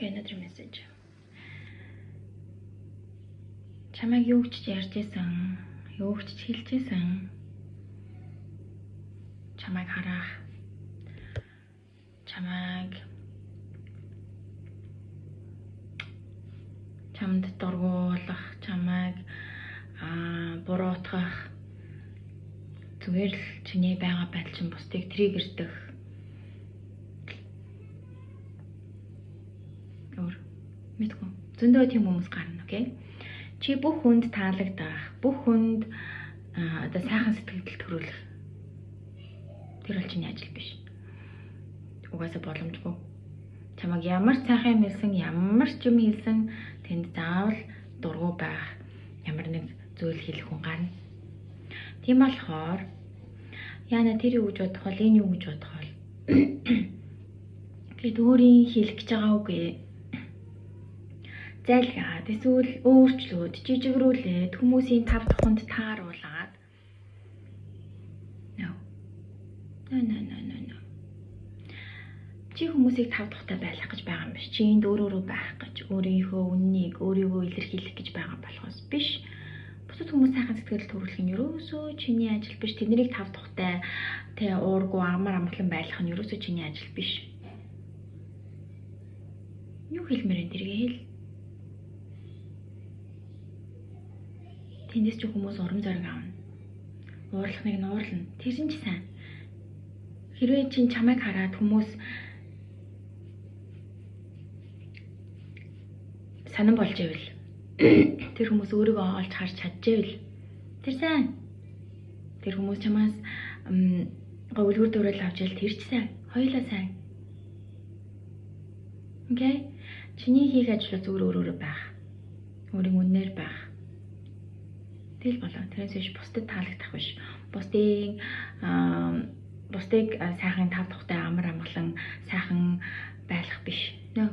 Okay, another message. Чамайг юу гэж ярьж байсан? Юу гэж хэлж байсан? Чамайг харах. Чамайг чамд дургуулах, чамайг буруутгах. Зүгээр л чиний байгаа байдал чинь бусдыг триггердэх. Мэдгүй. Зөндөө тийм хүмүүс гарна, окей? Чи бүх хүнд таалагдах, бүх хүнд одоо сайхан сэтгэл төрүүлэх. Тэр бол чиний ажил биш. Угаасаа боломжгүй. Чамайг ямар сайхан юм хэлсэн, ямар ч юм хэлсэн тэнд заавал дургу байх. Ямар нэг зүйл хэлэх хүн гарна. Тийм болохоор яана тэр юу гэж бодох вэ? Энэ юу гэж бодох вэ? Гэт өөрийн хэлэх гэж байгаа үгээ зайлгаад эсвэл өөрчлөөд жижигрүүлээд хүмүүсийн тав туханд тааруулаад No. Чи хүмүүсийг тав тухтай байлгах гэж байгаа юм биш. Чи энд өөрөөрөө байх гэж, өөрийнхөө үннийг өөрийгөө илэрхийлэх гэж байгаа болохоос биш. Бусад хүмүүс сайхан сэтгэл төрүүлэх нь ерөөсөө чиний ажил биш. Тэднийг тав тухтай уургүй амар амгалан байлгах нь ерөөсөө чиний ажил биш. Юу хэлмээр энэ тэргээ хэл. Тэндээс ч хүмүүс урам зориг авна. Уурлахныг нь уурлна. Тэр чинь ч сайн. Хэрвээ чинь чамайг хараад хүмүүс санан болж ивэл тэр хүмүүс өөрийгөө олж харж чадчихвэл тэр сайн. Тэр хүмүүс чамаас говьлгөр дөрөөл авч ил тэр ч сайн. Хоёулаа сайн. Окей? Чиний хийх ажил зүгээр өөрөөрөө байх. Өөрийн үнээр байх. Тэл болоо. Тэрээс биш бусдад таалагдах биш. Бусдыг сайхан тав тухтай амар амгалан сайхан байлгах биш. No.